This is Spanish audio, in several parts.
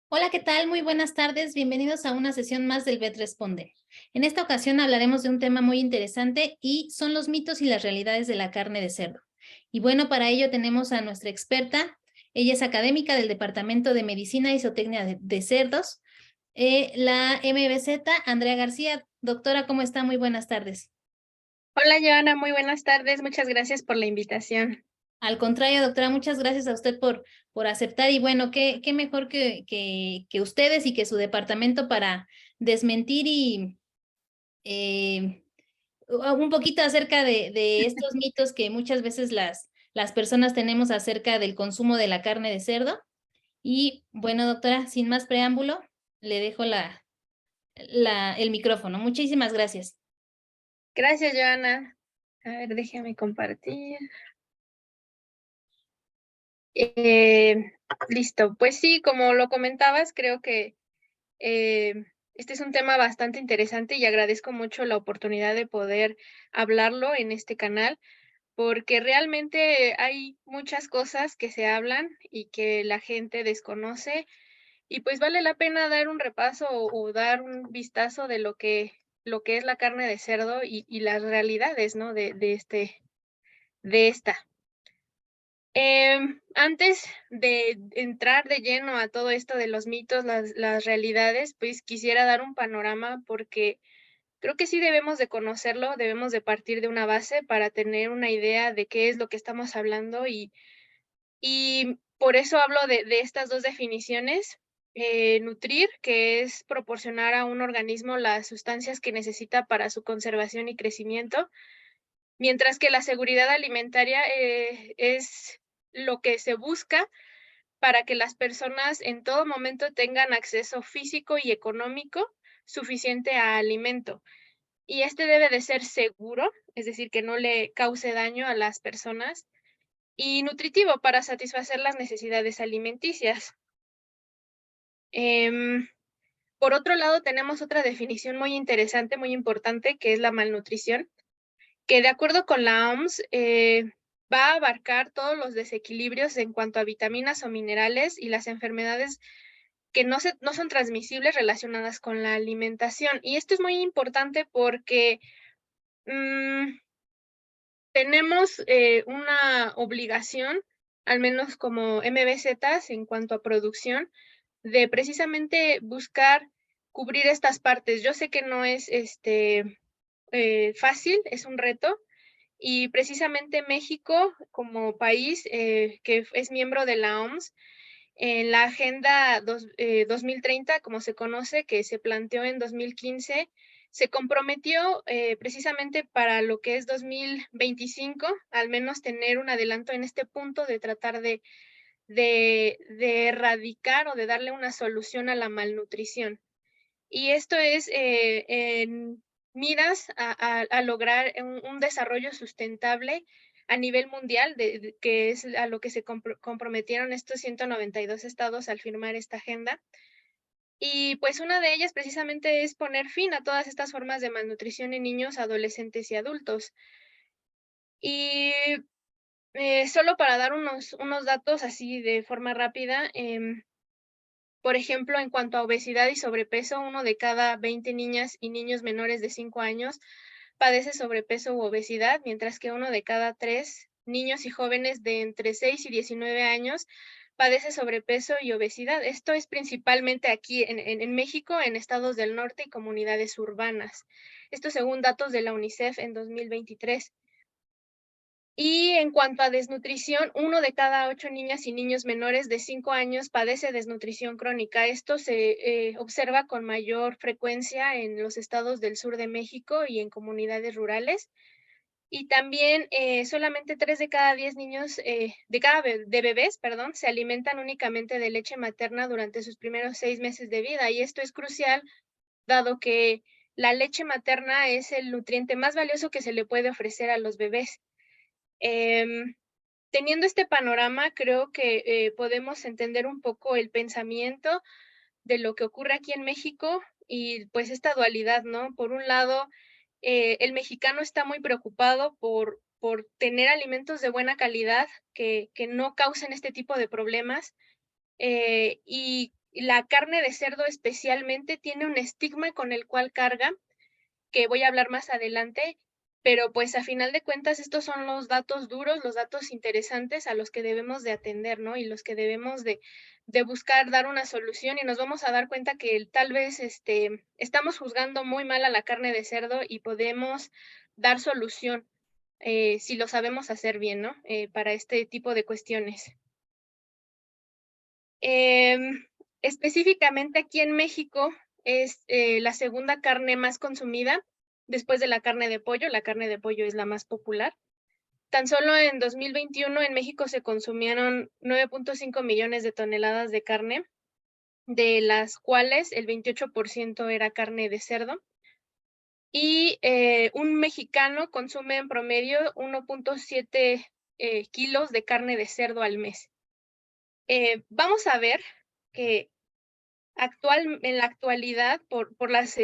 Hola, ¿qué tal? Muy buenas tardes. Bienvenidos a una sesión más del VET Responde. En esta ocasión hablaremos de un tema muy interesante y son los mitos y las realidades de la carne de cerdo. Y bueno, para ello tenemos a nuestra experta. Ella es académica del Departamento de Medicina y Zootecnia de Cerdos, la MBZ, Andrea García. Doctora, ¿cómo está? Muy buenas tardes. Hola, Joana, muy buenas tardes. Muchas gracias por la invitación. Al contrario, doctora, muchas gracias a usted por aceptar y bueno, qué mejor que ustedes y que su departamento para desmentir y un poquito acerca de estos mitos que muchas veces las personas tenemos acerca del consumo de la carne de cerdo. Y bueno, doctora, sin más preámbulo, le dejo el micrófono. Muchísimas gracias. Gracias, Joana. A ver, déjame compartir. Eh, Listo. Pues sí, como lo comentabas, creo que eh, este es un tema bastante interesante y agradezco mucho la oportunidad de poder hablarlo en este canal, porque realmente hay muchas cosas que se hablan y que la gente desconoce. Y pues vale la pena dar un repaso o dar un vistazo de lo que es la carne de cerdo y las realidades, ¿no? De esta. Antes de entrar de lleno a todo esto de los mitos, las realidades, pues quisiera dar un panorama porque creo que sí debemos de conocerlo, debemos de partir de una base para tener una idea de qué es lo que estamos hablando y por eso hablo de estas 2 definiciones, nutrir, que es proporcionar a un organismo las sustancias que necesita para su conservación y crecimiento, mientras que la seguridad alimentaria, es lo que se busca para que las personas en todo momento tengan acceso físico y económico suficiente a alimento. Y este debe de ser seguro, es decir, que no le cause daño a las personas, y nutritivo para satisfacer las necesidades alimenticias. Em, por otro lado, tenemos otra definición muy interesante, muy importante, que es la malnutrición, que de acuerdo con la OMS, va a abarcar todos los desequilibrios en cuanto a vitaminas o minerales y las enfermedades que no son transmisibles relacionadas con la alimentación. Y esto es muy importante porque mm, tenemos una obligación, al menos como MBZs en cuanto a producción, de precisamente buscar cubrir estas partes. Yo sé que no es, fácil, es un reto, y precisamente México, como país, que es miembro de la OMS, en la Agenda 2030, como se conoce, que se planteó en 2015, se comprometió, precisamente para lo que es 2025, al menos tener un adelanto en este punto de tratar de erradicar o de darle una solución a la malnutrición. Y esto es, en miras a lograr un desarrollo sustentable a nivel mundial, que es a lo que se comprometieron estos 192 estados al firmar esta agenda. Y, pues, una de ellas, precisamente, es poner fin a todas estas formas de malnutrición en niños, adolescentes y adultos. Y, solo para dar unos datos así de forma rápida, por ejemplo, en cuanto a obesidad y sobrepeso, 1 de cada 20 niñas y niños menores de 5 años padece sobrepeso u obesidad, mientras que 1 de cada 3 niños y jóvenes de entre 6 y 19 años padece sobrepeso y obesidad. Esto es principalmente aquí en México, en estados del norte y comunidades urbanas. Esto según datos de la UNICEF en 2023. Y en cuanto a desnutrición, 1 de cada 8 niñas y niños menores de 5 años padece desnutrición crónica. Esto se observa con mayor frecuencia en los estados del sur de México y en comunidades rurales. Y también solamente 3 de cada 10 niños, de bebés, perdón, se alimentan únicamente de leche materna durante sus primeros 6 meses de vida. Y esto es crucial, dado que la leche materna es el nutriente más valioso que se le puede ofrecer a los bebés. Em, Teniendo este panorama, creo que, podemos entender un poco el pensamiento de lo que ocurre aquí en México y, pues, esta dualidad, ¿no? Por un lado, el mexicano está muy preocupado por tener alimentos de buena calidad que no causen este tipo de problemas, y la carne de cerdo especialmente tiene un estigma con el cual carga, que voy a hablar más adelante, pero pues a final de cuentas estos son los datos duros, los datos interesantes a los que debemos de atender, ¿no? Y los que debemos de buscar dar una solución y nos vamos a dar cuenta que tal vez estamos juzgando muy mal a la carne de cerdo y podemos dar solución si lo sabemos hacer bien, ¿no? Para este tipo de cuestiones. Específicamente aquí en México es la segunda carne más consumida después de la carne de pollo. La carne de pollo es la más popular. Tan solo en 2021 en México se consumieron 9.5 millones de toneladas de carne, de las cuales el 28% era carne de cerdo. Y un mexicano consume en promedio 1.7 kilos de carne de cerdo al mes. Vamos a ver que en la actualidad, por las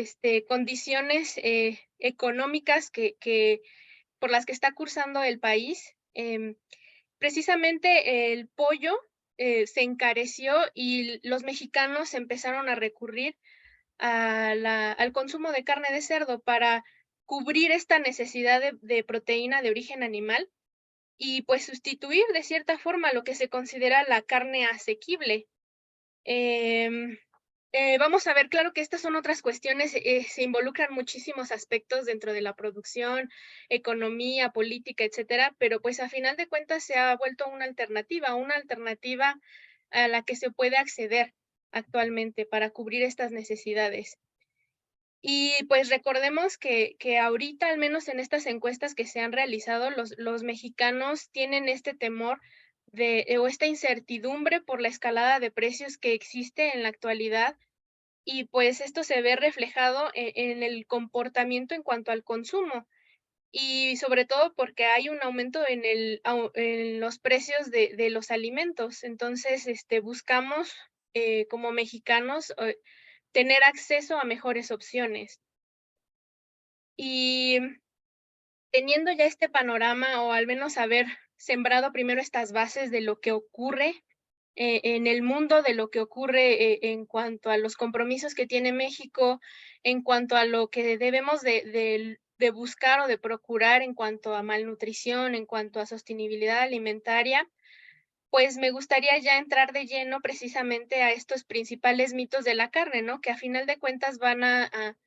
condiciones económicas por las que está cursando el país, precisamente el pollo se encareció y los mexicanos empezaron a recurrir al consumo de carne de cerdo para cubrir esta necesidad de proteína de origen animal y pues sustituir de cierta forma lo que se considera la carne asequible. Em, Vamos a ver, claro que estas son otras cuestiones, se involucran muchísimos aspectos dentro de la producción, economía, política, etcétera, pero pues a final de cuentas se ha vuelto una alternativa a la que se puede acceder actualmente para cubrir estas necesidades. Y pues recordemos que ahorita, al menos en estas encuestas que se han realizado, los mexicanos tienen este temor o esta incertidumbre por la escalada de precios que existe en la actualidad y pues esto se ve reflejado en el comportamiento en cuanto al consumo y sobre todo porque hay un aumento en los precios de los alimentos. Entonces, buscamos como mexicanos tener acceso a mejores opciones. Y teniendo ya este panorama, o al menos haber sembrado primero estas bases de lo que ocurre en el mundo, de lo que ocurre en cuanto a los compromisos que tiene México, en cuanto a lo que debemos de buscar o de procurar en cuanto a malnutrición, en cuanto a sostenibilidad alimentaria, pues me gustaría ya entrar de lleno precisamente a estos principales mitos de la carne, ¿no? Que a final de cuentas van a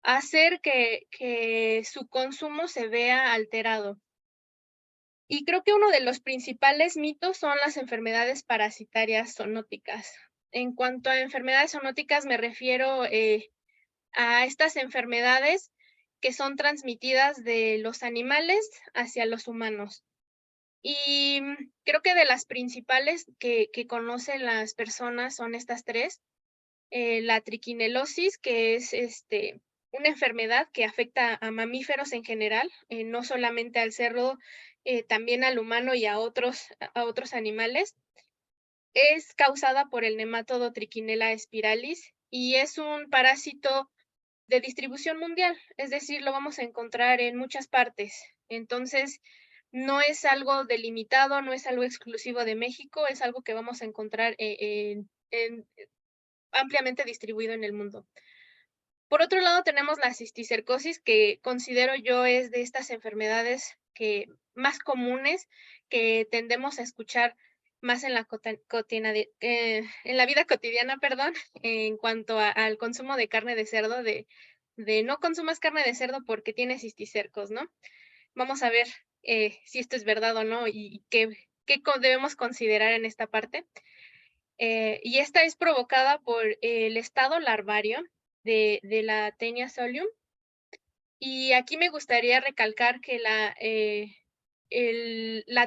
hacer que su consumo se vea alterado. Y creo que uno de los principales mitos son las enfermedades parasitarias zoonóticas. En cuanto a enfermedades zoonóticas, me refiero a estas enfermedades que son transmitidas de los animales hacia los humanos. Y creo que de las principales que conocen las personas son estas tres. La triquinelosis, que es una enfermedad que afecta a mamíferos en general, no solamente al cerdo, también al humano y a otros animales. Es causada por el nemátodo Trichinella spiralis y es un parásito de distribución mundial, es decir, lo vamos a encontrar en muchas partes. Entonces, no es algo delimitado, no es algo exclusivo de México, es algo que vamos a encontrar ampliamente distribuido en el mundo. Por otro lado, tenemos la cisticercosis, que considero yo es de estas enfermedades más comunes que tendemos a escuchar más en en la vida cotidiana, perdón, en cuanto al consumo de carne de cerdo, de no consumas carne de cerdo porque tienes cisticercos, ¿no? Vamos a ver si esto es verdad o no y qué debemos considerar en esta parte. Y esta es provocada por el estado larvario de la Taenia solium. Y aquí me gustaría recalcar que la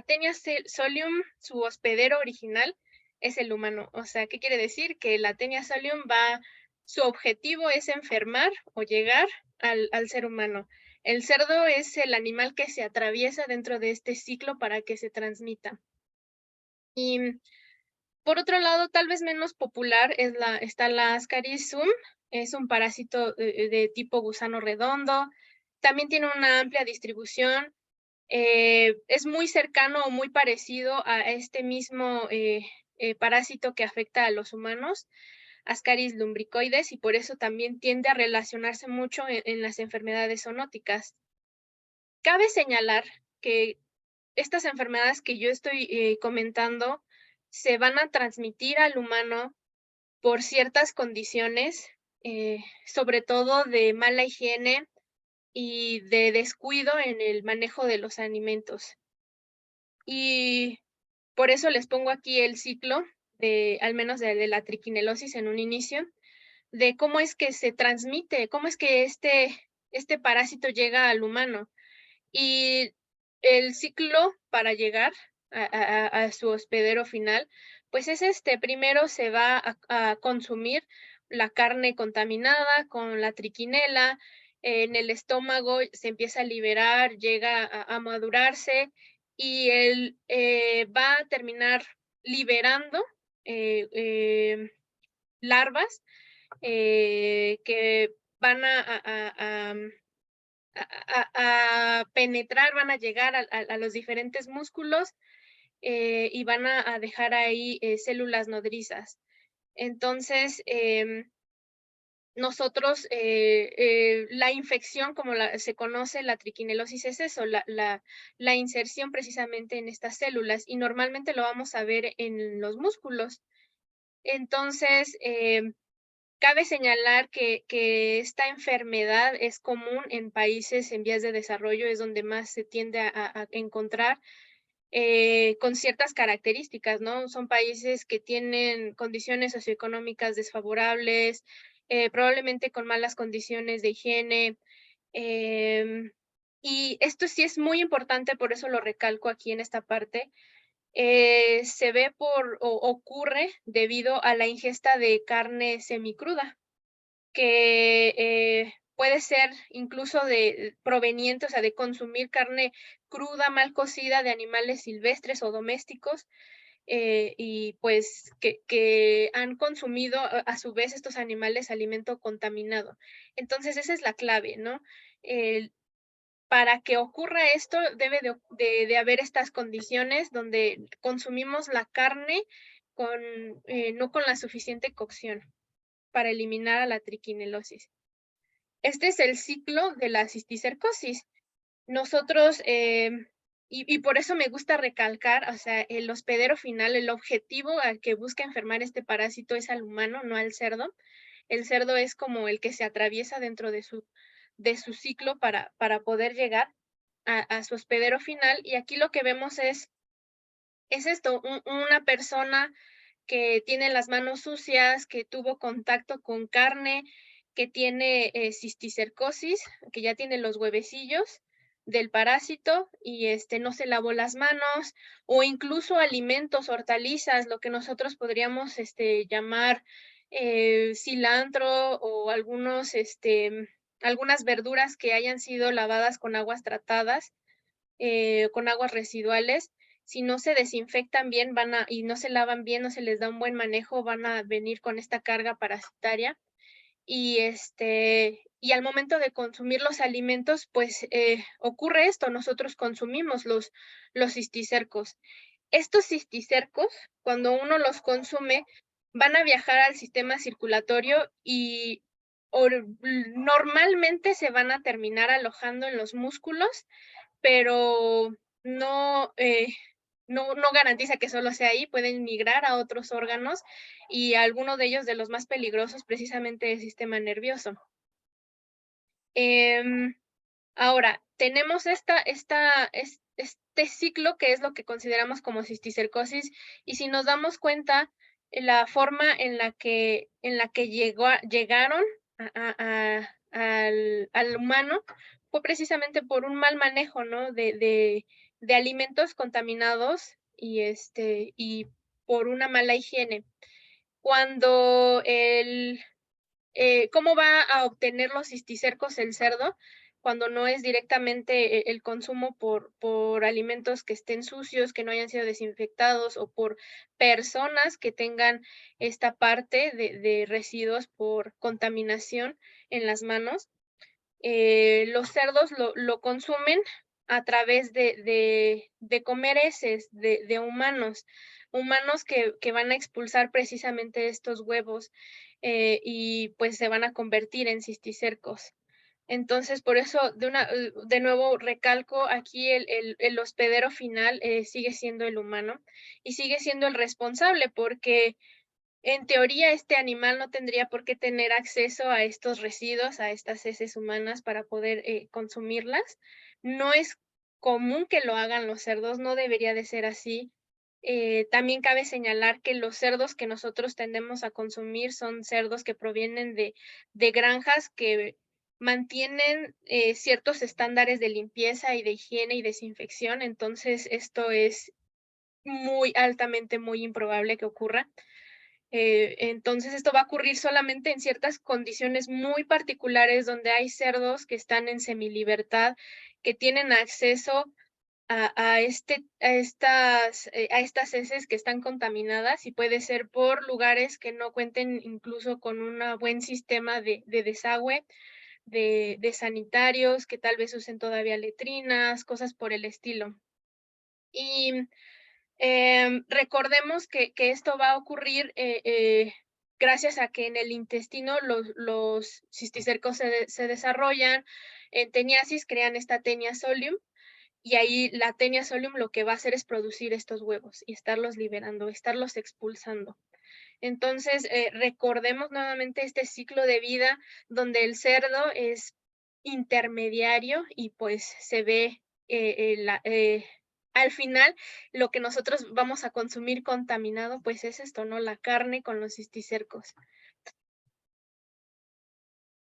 Taenia solium, su hospedero original, es el humano. O sea, ¿qué quiere decir? Que la Taenia solium su objetivo es enfermar o llegar al ser humano. El cerdo es el animal que se atraviesa dentro de este ciclo para que se transmita. Y por otro lado, tal vez menos popular está la Ascarisum, es un parásito de tipo gusano redondo, también tiene una amplia distribución, es muy cercano o muy parecido a este mismo parásito que afecta a los humanos, Ascaris lumbricoides, y por eso también tiende a relacionarse mucho en las enfermedades zoonóticas. Cabe señalar que estas enfermedades que yo estoy comentando se van a transmitir al humano por ciertas condiciones, sobre todo de mala higiene y de descuido en el manejo de los alimentos. Y por eso les pongo aquí el ciclo de, al menos de la triquinelosis en un inicio, de cómo es que se transmite, cómo es que este parásito llega al humano. Y el ciclo para llegar a su hospedero final, pues es primero se va a consumir la carne contaminada con la triquinela, en el estómago se empieza a liberar, llega a madurarse y él va a terminar liberando larvas que van a penetrar, van a llegar a los diferentes músculos y van a dejar ahí células nodrizas. Entonces, nosotros, la infección, como se conoce, la triquinelosis es eso, la inserción precisamente en estas células, y normalmente lo vamos a ver en los músculos. Entonces, cabe señalar que esta enfermedad es común en países en vías de desarrollo, es donde más se tiende a encontrar, con ciertas características, ¿no? Son países que tienen condiciones socioeconómicas desfavorables, probablemente con malas condiciones de higiene, y esto sí es muy importante, por eso lo recalco aquí en esta parte, se ve o ocurre debido a la ingesta de carne semicruda, que puede ser incluso proveniente, o sea, de consumir carne cruda, mal cocida de animales silvestres o domésticos, y pues que han consumido a su vez estos animales alimento contaminado. Entonces, esa es la clave, ¿no? Para que ocurra esto, debe de haber estas condiciones donde consumimos la carne con, no con la suficiente cocción para eliminar a la triquinelosis. Este es el ciclo de la cisticercosis. Nosotros, y por eso me gusta recalcar, o sea, el hospedero final, el objetivo al que busca enfermar este parásito es al humano, no al cerdo. El cerdo es como el que se atraviesa dentro de su ciclo para poder llegar a su hospedero final. Y aquí lo que vemos es esto, una persona que tiene las manos sucias, que tuvo contacto con carne, que tiene cisticercosis, que ya tiene los huevecillos del parásito y no se lavó las manos, o incluso alimentos, hortalizas, lo que nosotros podríamos llamar cilantro o algunas verduras que hayan sido lavadas con aguas tratadas, con aguas residuales. Si no se desinfectan bien y no se lavan bien, no se les da un buen manejo, van a venir con esta carga parasitaria. Y, y al momento de consumir los alimentos, pues ocurre esto, nosotros consumimos los cisticercos. Estos cisticercos, cuando uno los consume, van a viajar al sistema circulatorio y normalmente se van a terminar alojando en los músculos, pero no, no garantiza que solo sea ahí, pueden migrar a otros órganos y alguno de ellos, de los más peligrosos, precisamente el sistema nervioso. Ahora, tenemos este ciclo que es lo que consideramos como cisticercosis, y si nos damos cuenta, la forma en la que llegaron al humano fue precisamente por un mal manejo, ¿no? De alimentos contaminados y por una mala higiene. Cuando ¿cómo va a obtener los cisticercos el cerdo? Cuando no es directamente el consumo por alimentos que estén sucios, que no hayan sido desinfectados, o por personas que tengan esta parte de residuos por contaminación en las manos. Los cerdos lo consumen a través de comer heces de humanos. humanos que van a expulsar precisamente estos huevos y pues se van a convertir en cisticercos. Entonces, por eso, de nuevo recalco aquí el hospedero final sigue siendo el humano y sigue siendo el responsable, porque en teoría este animal no tendría por qué tener acceso a estos residuos, a estas heces humanas para poder consumirlas. No es común que lo hagan los cerdos, no debería de ser así. También cabe señalar que los cerdos que nosotros tendemos a consumir son cerdos que provienen de granjas que mantienen ciertos estándares de limpieza y de higiene y desinfección. Entonces, esto es muy altamente muy improbable que ocurra. Entonces, esto va a ocurrir solamente en ciertas condiciones muy particulares, donde hay cerdos que están en semilibertad, que tienen acceso a estas heces que están contaminadas, y puede ser por lugares que no cuenten incluso con un buen sistema de desagüe, de sanitarios, que tal vez usen todavía letrinas, cosas por el estilo. Y recordemos que esto va a ocurrir gracias a que en el intestino los cisticercos se desarrollan en teniasis, crean esta tenia solium, y ahí la tenia solium lo que va a hacer es producir estos huevos y estarlos liberando, estarlos expulsando. Entonces, recordemos nuevamente este ciclo de vida donde el cerdo es intermediario y pues se ve al final lo que nosotros vamos a consumir contaminado, pues es esto, ¿no? La carne con los cisticercos.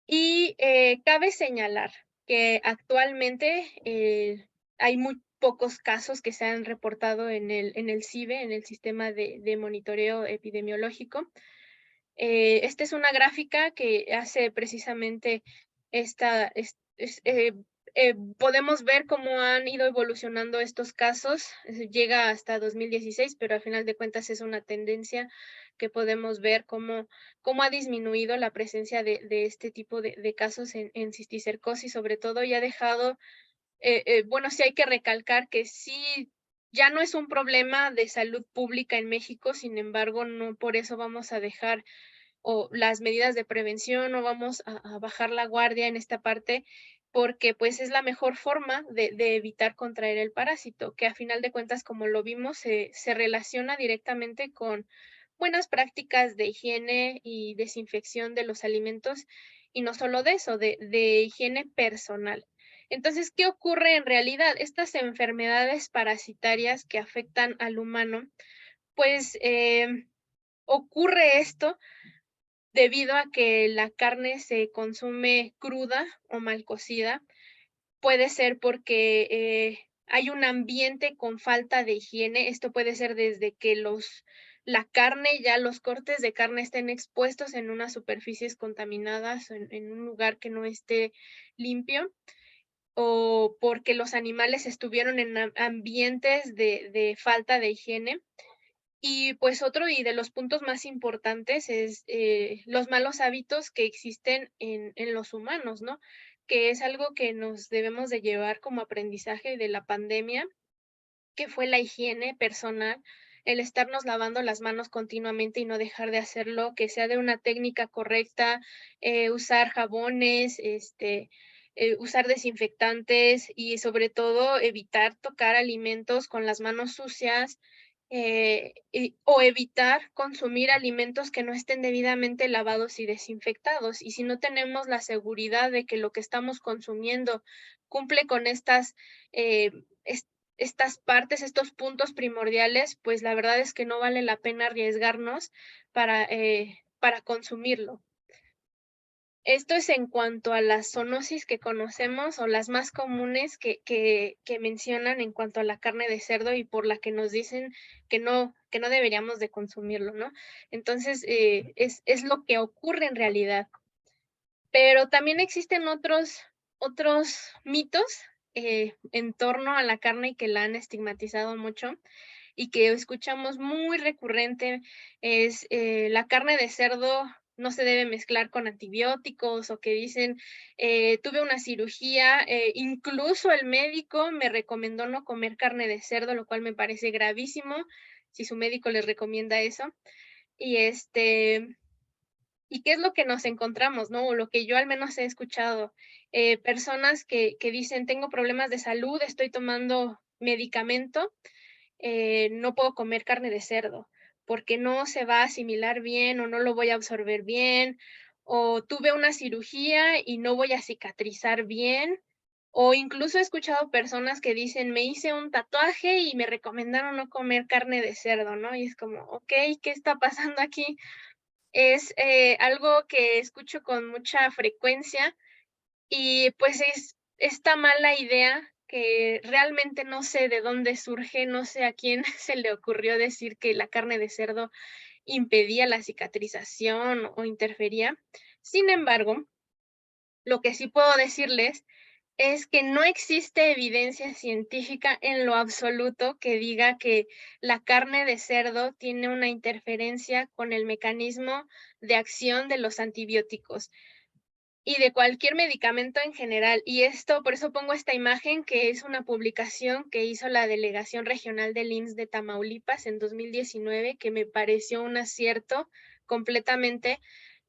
Y cabe señalar que actualmente hay muy pocos casos que se han reportado en el CIBE, en el Sistema de Monitoreo Epidemiológico. Esta es una gráfica que hace precisamente esta, podemos ver cómo han ido evolucionando estos casos. Llega hasta 2016, pero al final de cuentas es una tendencia que podemos ver cómo ha disminuido la presencia de este tipo de casos en cisticercosis, sobre todo, y ha dejado, bueno, sí hay que recalcar que sí, ya no es un problema de salud pública en México, sin embargo, no por eso vamos a dejar o las medidas de prevención, no vamos a bajar la guardia en esta parte, porque pues es la mejor forma de evitar contraer el parásito, que a final de cuentas, como lo vimos, se relaciona directamente con buenas prácticas de higiene y desinfección de los alimentos, y no solo de eso, de higiene personal. Entonces, ¿qué ocurre en realidad? Estas enfermedades parasitarias que afectan al humano, pues ocurre esto debido a que la carne se consume cruda o mal cocida. Puede ser porque hay un ambiente con falta de higiene. Esto puede ser desde que la carne, ya los cortes de carne estén expuestos en unas superficies contaminadas, en un lugar que no esté limpio, o porque los animales estuvieron en ambientes de falta de higiene. Y pues otro y de los puntos más importantes es los malos hábitos que existen en los humanos, ¿no? Que es algo que nos debemos de llevar como aprendizaje de la pandemia, que fue la higiene personal, el estarnos lavando las manos continuamente y no dejar de hacerlo, que sea de una técnica correcta, usar jabones, usar desinfectantes y sobre todo evitar tocar alimentos con las manos sucias, o evitar consumir alimentos que no estén debidamente lavados y desinfectados. Y si no tenemos la seguridad de que lo que estamos consumiendo cumple con eh, es- estas partes, estos puntos primordiales, pues la verdad es que no vale la pena arriesgarnos para consumirlo. Esto es en cuanto a las zoonosis que conocemos o las más comunes que mencionan en cuanto a la carne de cerdo y por la que nos dicen que no deberíamos de consumirlo, ¿no? Entonces, es lo que ocurre en realidad. Pero también existen otros mitos en torno a la carne y que la han estigmatizado mucho y que escuchamos muy recurrente es la carne de cerdo no se debe mezclar con antibióticos o que dicen, tuve una cirugía, incluso el médico me recomendó no comer carne de cerdo, lo cual me parece gravísimo. si su médico les recomienda eso. Y, ¿y qué es lo que nos encontramos, no? O lo que yo al menos he escuchado, personas que dicen: "Tengo problemas de salud, estoy tomando medicamento, no puedo comer carne de cerdo, porque no se va a asimilar bien, o no lo voy a absorber bien, o tuve una cirugía y no voy a cicatrizar bien". O incluso he escuchado personas que dicen: "Me hice un tatuaje y me recomendaron no comer carne de cerdo", ¿no? Y es como, okey, ¿qué está pasando aquí? Es, algo que escucho con mucha frecuencia y, pues, es esta mala idea que realmente no sé de dónde surge, no sé a quién se le ocurrió decir que la carne de cerdo impedía la cicatrización o interfería. Sin embargo, lo que sí puedo decirles es que no existe evidencia científica en lo absoluto que diga que la carne de cerdo tiene una interferencia con el mecanismo de acción de los antibióticos y de cualquier medicamento en general. Y esto, por eso pongo esta imagen, que es una publicación que hizo la Delegación Regional del IMSS de Tamaulipas en 2019, que me pareció un acierto completamente,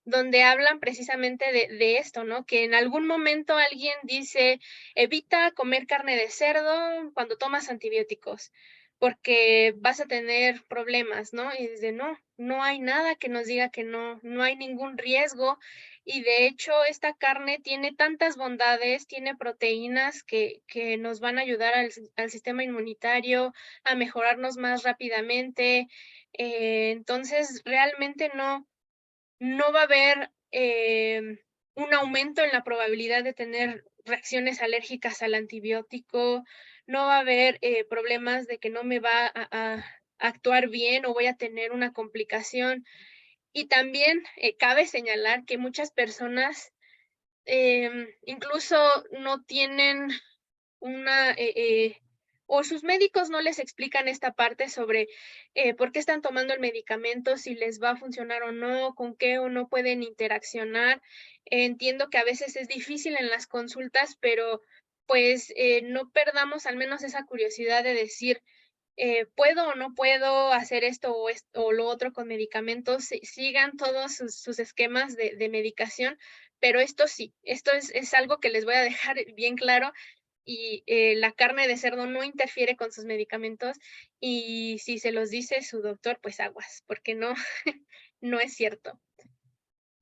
donde hablan precisamente de esto, ¿no? Que en algún momento alguien dice: "Evita comer carne de cerdo cuando tomas antibióticos, porque vas a tener problemas", ¿no? Y dice: "No, no hay nada que nos diga que no, no hay ningún riesgo". Y de hecho, esta carne tiene tantas bondades, tiene proteínas que nos van a ayudar al sistema inmunitario, a mejorarnos más rápidamente. Entonces, realmente no va a haber, un aumento en la probabilidad de tener reacciones alérgicas al antibiótico, no va a haber, problemas de que no me va a actuar bien o voy a tener una complicación. Y también, cabe señalar que muchas personas, incluso no tienen una, o sus médicos no les explican esta parte sobre, por qué están tomando el medicamento, si les va a funcionar o no, con qué o no pueden interaccionar. Entiendo que a veces es difícil en las consultas, pero, pues, no perdamos al menos esa curiosidad de decir, ¿puedo o no puedo hacer esto o lo otro con medicamentos? Sigan todos sus esquemas de medicación, pero esto sí, esto es algo que les voy a dejar bien claro, y, la carne de cerdo no interfiere con sus medicamentos, y si se los dice su doctor, pues aguas, porque no, no es cierto.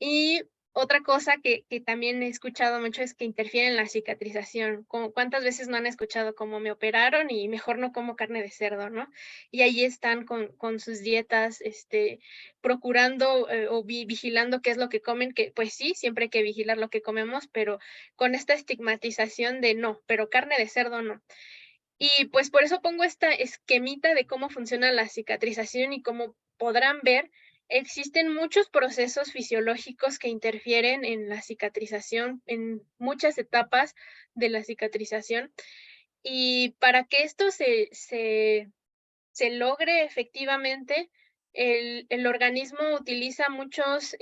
Y otra cosa que también he escuchado mucho es que interfiere en la cicatrización, como cuántas veces no han escuchado como me operaron y mejor no como carne de cerdo, ¿no? Y ahí están con sus dietas, procurando, o vigilando qué es lo que comen, que pues sí, siempre hay que vigilar lo que comemos, pero con esta estigmatización de no, pero carne de cerdo no. Y pues por eso pongo esta esquemita de cómo funciona la cicatrización y como podrán ver, existen muchos procesos fisiológicos que interfieren en la cicatrización, en muchas etapas de la cicatrización. Y para que esto se logre efectivamente, el organismo utiliza muchos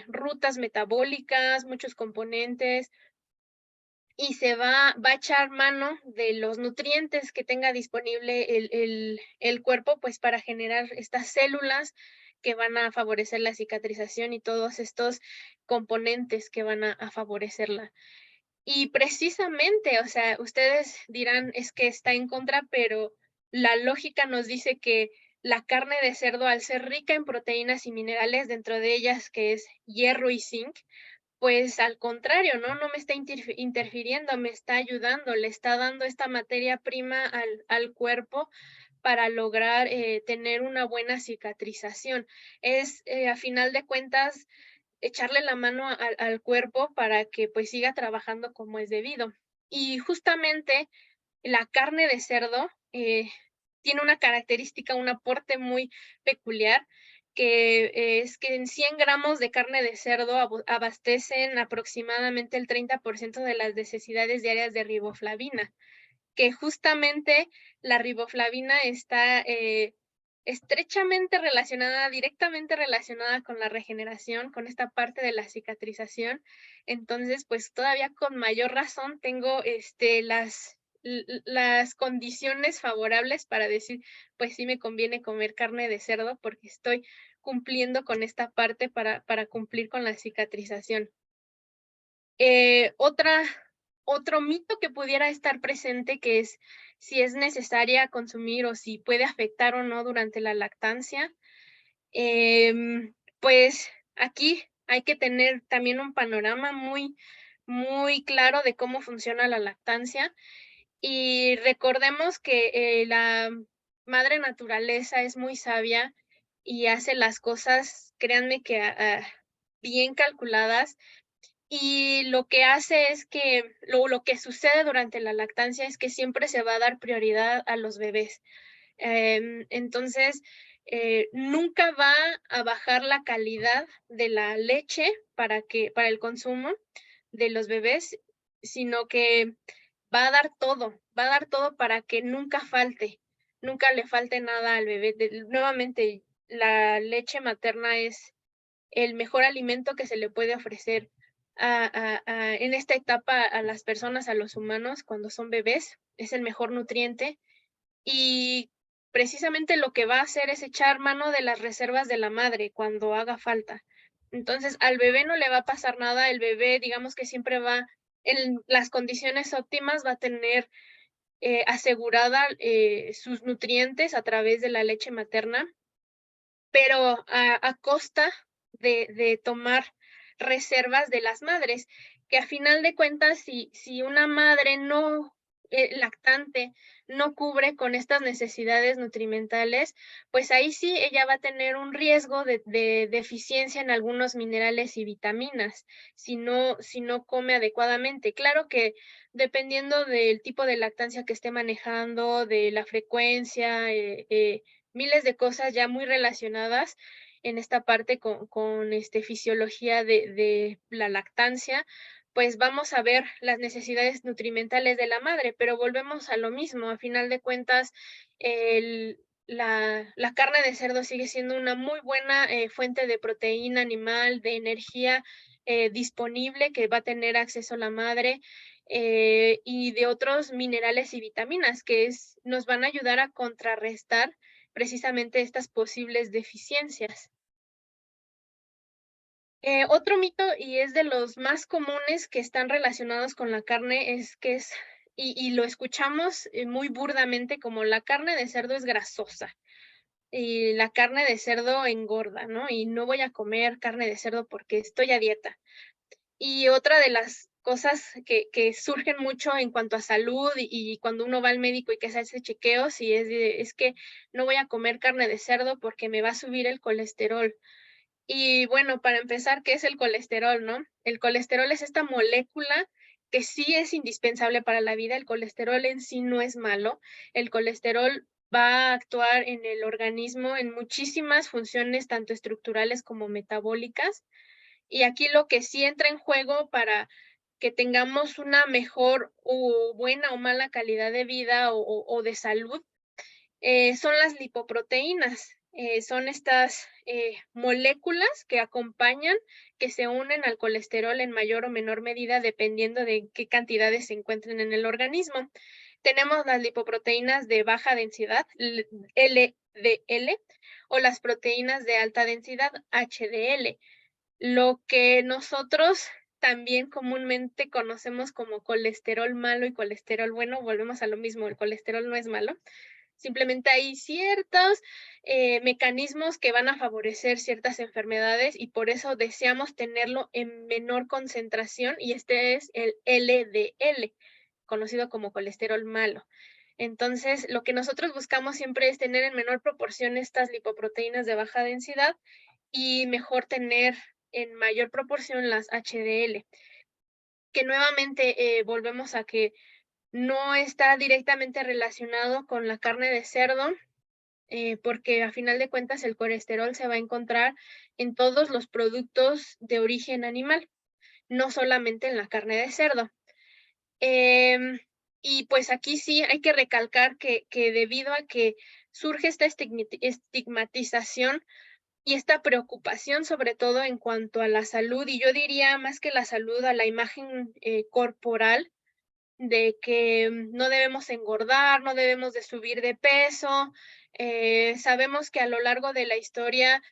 rutas metabólicas, muchos componentes, y va a echar mano de los nutrientes que tenga disponible el cuerpo, pues, para generar estas células que van a favorecer la cicatrización y todos estos componentes que van a favorecerla. Y precisamente, o sea, ustedes dirán: "Es que está en contra", pero la lógica nos dice que la carne de cerdo, al ser rica en proteínas y minerales, dentro de ellas, que es hierro y zinc, pues al contrario, ¿no? No me está interfiriendo, me está ayudando, le está dando esta materia prima al cuerpo para lograr, tener una buena cicatrización. Es, a final de cuentas, echarle la mano al cuerpo para que, pues, siga trabajando como es debido. Y justamente la carne de cerdo, tiene una característica, un aporte muy peculiar, que es que en 100 gramos de carne de cerdo abastecen aproximadamente el 30% de las necesidades diarias de riboflavina, que justamente la riboflavina está, estrechamente relacionada, directamente relacionada con la regeneración, con esta parte de la cicatrización. Entonces, pues, todavía con mayor razón tengo, las las condiciones favorables para decir, pues sí me conviene comer carne de cerdo porque estoy cumpliendo con esta parte para cumplir con la cicatrización. Otra otro mito que pudiera estar presente, que es si es necesaria consumir o si puede afectar o no durante la lactancia. Pues aquí hay que tener también un panorama muy claro de cómo funciona la lactancia y recordemos que, la madre naturaleza es muy sabia y hace las cosas, créanme que, bien calculadas, y lo que hace es que lo que sucede durante la lactancia es que siempre se va a dar prioridad a los bebés. Entonces, nunca va a bajar la calidad de la leche para el consumo de los bebés, sino que va a dar todo para que nunca falte, nunca le falte nada al bebé. Nuevamente, la leche materna es el mejor alimento que se le puede ofrecer en esta etapa a las personas, a los humanos, cuando son bebés, es el mejor nutriente y precisamente lo que va a hacer es echar mano de las reservas de la madre cuando haga falta. Entonces, al bebé no le va a pasar nada, el bebé, digamos que siempre va en las condiciones óptimas, va a tener asegurada sus nutrientes a través de la leche materna, pero a costa de tomar reservas de las madres, que a final de cuentas, si una madre no lactante no cubre con estas necesidades nutrimentales, pues ahí sí ella va a tener un riesgo de deficiencia en algunos minerales y vitaminas, si no come adecuadamente. Claro que dependiendo del tipo de lactancia que esté manejando, de la frecuencia, miles de cosas ya muy relacionadas en esta parte con fisiología de la lactancia, pues vamos a ver las necesidades nutrimentales de la madre, pero volvemos a lo mismo, a final de cuentas, la carne de cerdo sigue siendo una muy buena fuente de proteína animal, de energía disponible que va a tener acceso la madre, y de otros minerales y vitaminas nos van a ayudar a contrarrestar precisamente estas posibles deficiencias. Otro mito, y es de los más comunes que están relacionados con la carne, es que y lo escuchamos muy burdamente como la carne de cerdo es grasosa y la carne de cerdo engorda, ¿no? Y no voy a comer carne de cerdo porque estoy a dieta. Y otra de las cosas que surgen mucho en cuanto a salud y cuando uno va al médico y que se hace chequeos y es que no voy a comer carne de cerdo porque me va a subir el colesterol. Y bueno, para empezar, ¿qué es el colesterol, no? El colesterol es esta molécula que sí es indispensable para la vida. El colesterol en sí no es malo. El colesterol va a actuar en el organismo en muchísimas funciones, tanto estructurales como metabólicas. Y aquí lo que sí entra en juego para que tengamos una mejor o buena o mala calidad de vida o de salud, son las lipoproteínas. Son estas moléculas que acompañan, que se unen al colesterol en mayor o menor medida dependiendo de qué cantidades se encuentren en el organismo. Tenemos las lipoproteínas de baja densidad, LDL, o las proteínas de alta densidad, HDL. Lo que nosotros también comúnmente conocemos como colesterol malo y colesterol bueno, volvemos a lo mismo, el colesterol no es malo, simplemente hay ciertos mecanismos que van a favorecer ciertas enfermedades y por eso deseamos tenerlo en menor concentración y este es el LDL, conocido como colesterol malo. Entonces, lo que nosotros buscamos siempre es tener en menor proporción estas lipoproteínas de baja densidad y mejor tener en mayor proporción las HDL, que nuevamente volvemos a que no está directamente relacionado con la carne de cerdo, porque a final de cuentas el colesterol se va a encontrar en todos los productos de origen animal, no solamente en la carne de cerdo. Em, y pues aquí sí hay que recalcar que debido a que surge esta estigmatización y esta preocupación, sobre todo en cuanto a la salud, y yo diría más que la salud, a la imagen corporal de que no debemos engordar, no debemos de subir de peso. Sabemos que a lo largo de la historia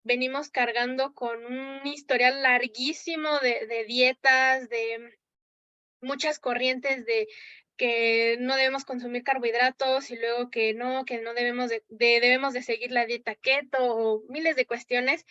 venimos cargando con un historial larguísimo de dietas, de muchas corrientes de que no debemos consumir carbohidratos y luego que no debemos de seguir la dieta keto o miles de cuestiones.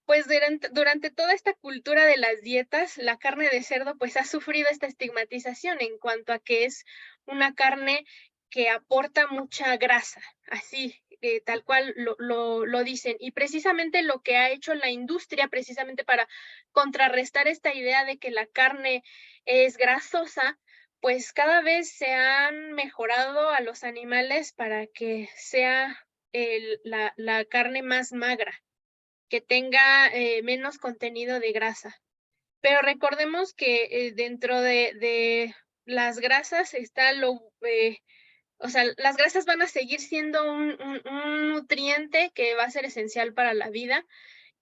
Pues durante toda esta cultura de las dietas, la carne de cerdo, pues, ha sufrido esta estigmatización en cuanto a que es una carne que aporta mucha grasa, así, tal cual lo dicen. Y precisamente lo que ha hecho la industria, precisamente para contrarrestar esta idea de que la carne es grasosa, pues, cada vez se han mejorado a los animales para que sea la carne más magra, que tenga, menos contenido de grasa. Pero recordemos que, dentro de las grasas está o sea, las grasas van a seguir siendo un nutriente que va a ser esencial para la vida,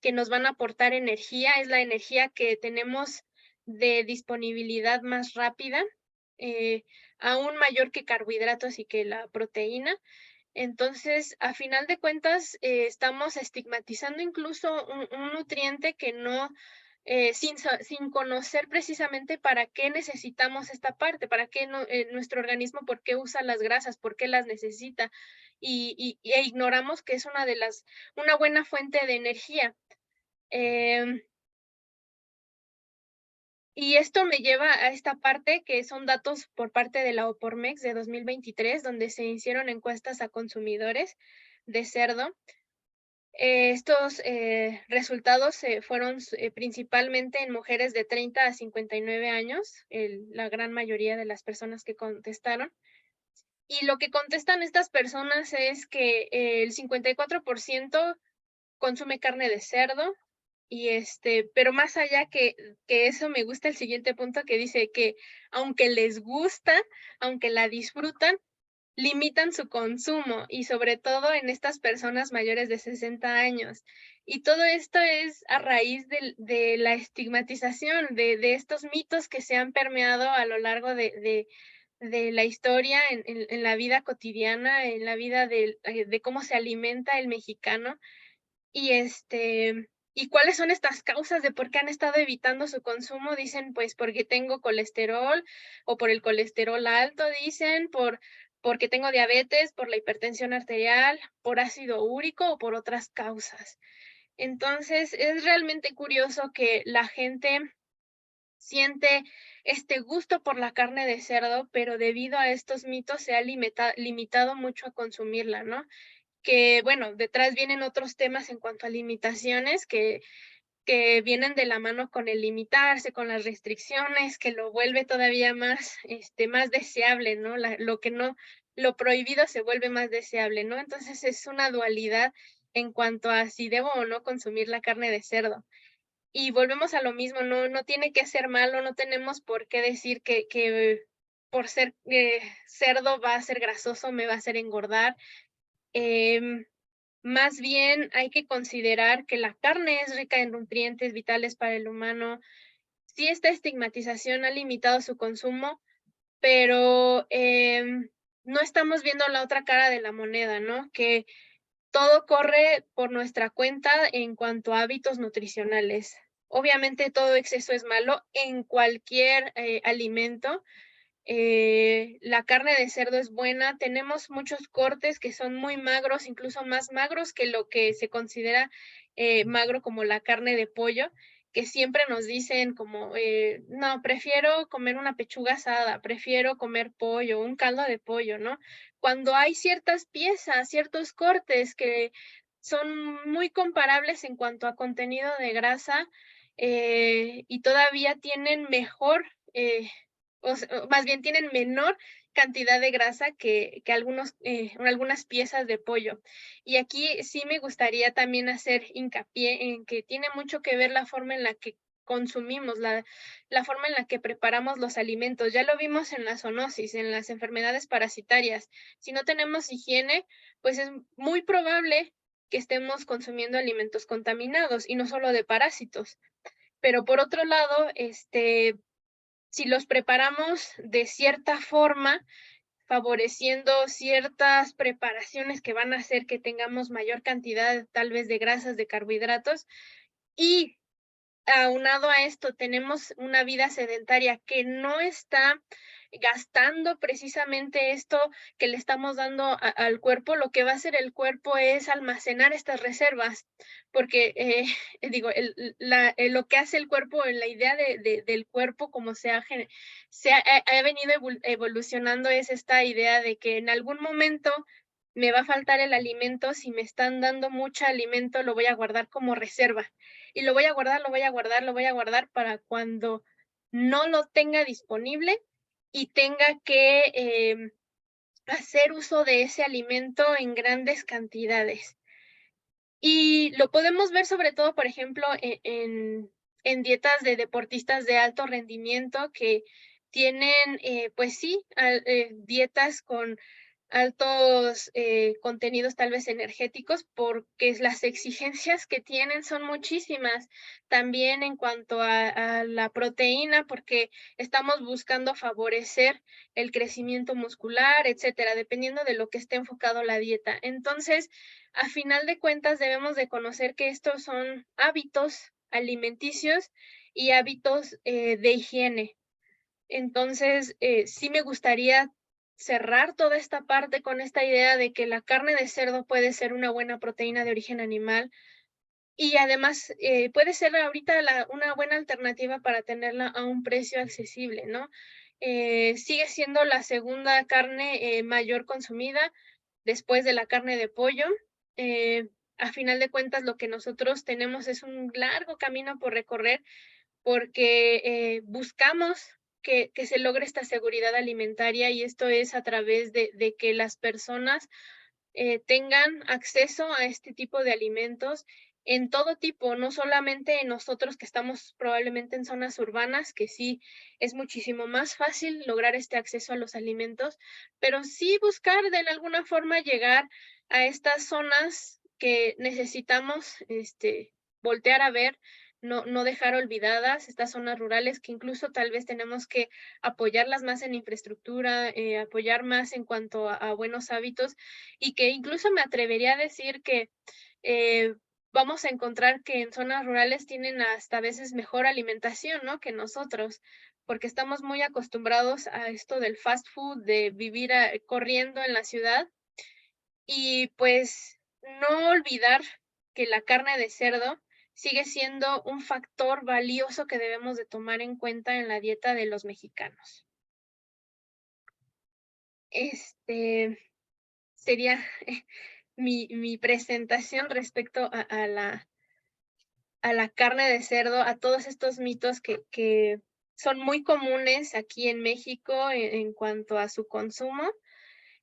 que nos van a aportar energía, es la energía que tenemos de disponibilidad más rápida, eh, aún mayor que carbohidratos y que la proteína. Entonces, a final de cuentas, estamos estigmatizando incluso un nutriente que no, sin conocer precisamente para qué necesitamos esta parte, para qué nuestro organismo, por qué usa las grasas, por qué las necesita, e ignoramos que es una buena fuente de energía. Em, y esto me lleva a esta parte que son datos por parte de la Opormex de 2023, donde se hicieron encuestas a consumidores de cerdo. Estos resultados fueron principalmente en mujeres de 30 a 59 años, la gran mayoría de las personas que contestaron. Y lo que contestan estas personas es que el 54% consume carne de cerdo, pero más allá que eso, me gusta el siguiente punto que dice que aunque les gusta, aunque la disfrutan, limitan su consumo y sobre todo en estas personas mayores de 60 años. Y todo esto es a raíz de la estigmatización, de estos mitos que se han permeado a lo largo de la historia, en la vida cotidiana, en la vida de cómo se alimenta el mexicano. Y, ¿y cuáles son estas causas de por qué han estado evitando su consumo? Dicen, pues, porque tengo colesterol, o por el colesterol alto, dicen, porque tengo diabetes, por la hipertensión arterial, por ácido úrico o por otras causas. Entonces, es realmente curioso que la gente siente este gusto por la carne de cerdo, pero debido a estos mitos se ha limitado mucho a consumirla, ¿no? Que, bueno, detrás vienen otros temas en cuanto a limitaciones que vienen de la mano con el limitarse, con las restricciones, que lo vuelve todavía más, más deseable, ¿no? Lo que no, lo prohibido se vuelve más deseable, ¿no? Entonces es una dualidad en cuanto a si debo o no consumir la carne de cerdo. Y volvemos a lo mismo, no tiene que ser malo, no tenemos por qué decir que por ser cerdo va a ser grasoso, me va a hacer engordar. Em, Más bien hay que considerar que la carne es rica en nutrientes vitales para el humano. Sí, esta estigmatización ha limitado su consumo, pero, no estamos viendo la otra cara de la moneda, ¿no? Que todo corre por nuestra cuenta en cuanto a hábitos nutricionales. Obviamente, todo exceso es malo en cualquier, alimento. La carne de cerdo es buena, tenemos muchos cortes que son muy magros, incluso más magros que lo que se considera, magro como la carne de pollo, que siempre nos dicen como, no, prefiero comer una pechuga asada, prefiero comer pollo, un caldo de pollo, ¿no? Cuando hay ciertas piezas, ciertos cortes que son muy comparables en cuanto a contenido de grasa, y todavía tienen mejor, o más bien tienen menor cantidad de grasa que algunas piezas de pollo. Y aquí sí me gustaría también hacer hincapié en que tiene mucho que ver la forma en la que consumimos, la forma en la que preparamos los alimentos. Ya lo vimos en la zoonosis, en las enfermedades parasitarias. Si no tenemos higiene, pues es muy probable que estemos consumiendo alimentos contaminados y no solo de parásitos. Pero por otro lado, si los preparamos de cierta forma, favoreciendo ciertas preparaciones que van a hacer que tengamos mayor cantidad, tal vez, de grasas, de carbohidratos, y aunado a esto, tenemos una vida sedentaria que no está gastando precisamente esto que le estamos dando al cuerpo. Lo que va a hacer el cuerpo es almacenar estas reservas, porque digo, lo que hace el cuerpo, la idea del cuerpo como ha venido evolucionando, es esta idea de que en algún momento me va a faltar el alimento. Si me están dando mucho alimento, lo voy a guardar como reserva y lo voy a guardar, lo voy a guardar, lo voy a guardar para cuando no lo tenga disponible y tenga que hacer uso de ese alimento en grandes cantidades. Y lo podemos ver sobre todo, por ejemplo, en dietas de deportistas de alto rendimiento que tienen, pues sí, dietas con altos contenidos tal vez energéticos, porque las exigencias que tienen son muchísimas. También en cuanto a la proteína, porque estamos buscando favorecer el crecimiento muscular, etcétera, dependiendo de lo que esté enfocado la dieta. Entonces, a final de cuentas, debemos de conocer que estos son hábitos alimenticios y hábitos de higiene. Entonces, sí me gustaría cerrar toda esta parte con esta idea de que la carne de cerdo puede ser una buena proteína de origen animal y además puede ser ahorita una buena alternativa para tenerla a un precio accesible, ¿no? Sigue siendo la segunda carne mayor consumida después de la carne de pollo. Eh, a final de cuentas, lo que nosotros tenemos es un largo camino por recorrer porque buscamos que se logre esta seguridad alimentaria, y esto es a través de que las personas tengan acceso a este tipo de alimentos en todo tipo, no solamente en nosotros que estamos probablemente en zonas urbanas, que sí es muchísimo más fácil lograr este acceso a los alimentos, pero sí buscar de alguna forma llegar a estas zonas que necesitamos voltear a ver, no dejar olvidadas, estas zonas rurales que incluso tal vez tenemos que apoyarlas más en infraestructura, apoyar más en cuanto a buenos hábitos, y que incluso me atrevería a decir que eh, vamos a encontrar que en zonas rurales tienen hasta a veces mejor alimentación, ¿no?, que nosotros, porque estamos muy acostumbrados a esto del fast food, de vivir corriendo en la ciudad, y pues no olvidar que la carne de cerdo sigue siendo un factor valioso que debemos de tomar en cuenta en la dieta de los mexicanos. Este sería mi presentación respecto a la carne de cerdo, a todos estos mitos que son muy comunes aquí en México en cuanto a su consumo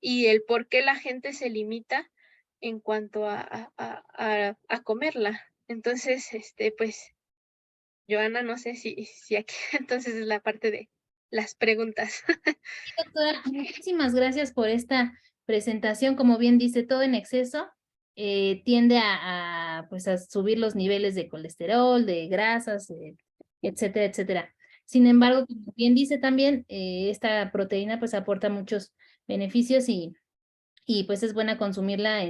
y el por qué la gente se limita en cuanto a comerla. Entonces, pues, Joana, no sé si aquí entonces es la parte de las preguntas. Doctora, muchísimas gracias por esta presentación. Como bien dice, todo en exceso tiende pues a subir los niveles de colesterol, de grasas, etcétera, etcétera. Sin embargo, como bien dice también, esta proteína pues aporta muchos beneficios y pues es buena consumirla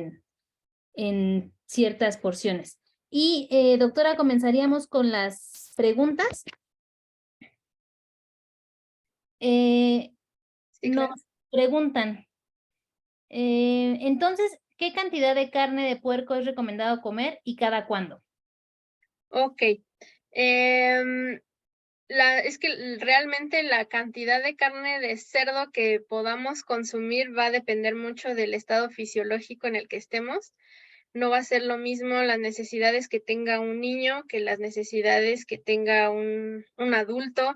en ciertas porciones. Y doctora, comenzaríamos con las preguntas. Sí, Nos claro. preguntan, entonces, ¿qué cantidad de carne de puerco es recomendado comer y cada cuándo? Okey. Es que realmente la cantidad de carne de cerdo que podamos consumir va a depender mucho del estado fisiológico en el que estemos. No va a ser lo mismo las necesidades que tenga un niño que las necesidades que tenga un adulto,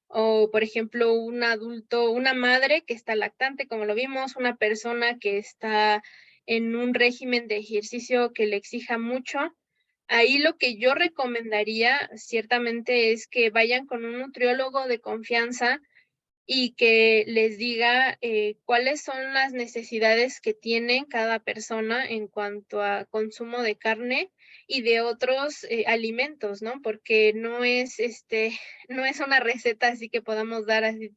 o, por ejemplo, un adulto, una madre que está lactante, como lo vimos, una persona que está en un régimen de ejercicio que le exija mucho. Ahí lo que yo recomendaría ciertamente es que vayan con un nutriólogo de confianza y que les diga cuáles son las necesidades que tiene cada persona en cuanto a consumo de carne y de otros alimentos, ¿no? Porque no es, no es una receta así que podamos dar así,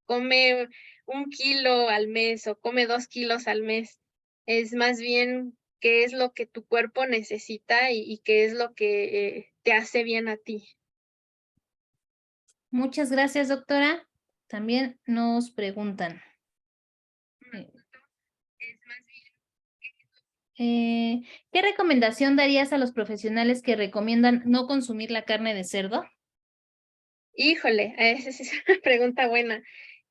come 1 kilo al mes o come 2 kilos al mes. Es más bien qué es lo que tu cuerpo necesita y qué es lo que te hace bien a ti. Muchas gracias, doctora. También nos preguntan, eh, Es más bien. ¿qué recomendación darías a los profesionales que recomiendan no consumir la carne de cerdo? Híjole, esa sí es una pregunta buena.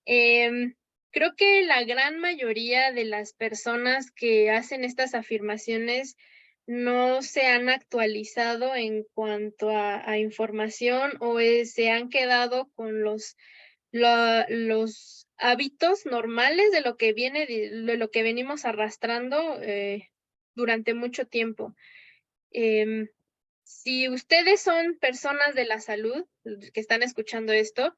Em, Creo que la gran mayoría de las personas que hacen estas afirmaciones no se han actualizado en cuanto a información o se han quedado con los hábitos normales de lo que viene, de lo que venimos arrastrando durante mucho tiempo. Em, si ustedes son personas de la salud que están escuchando esto,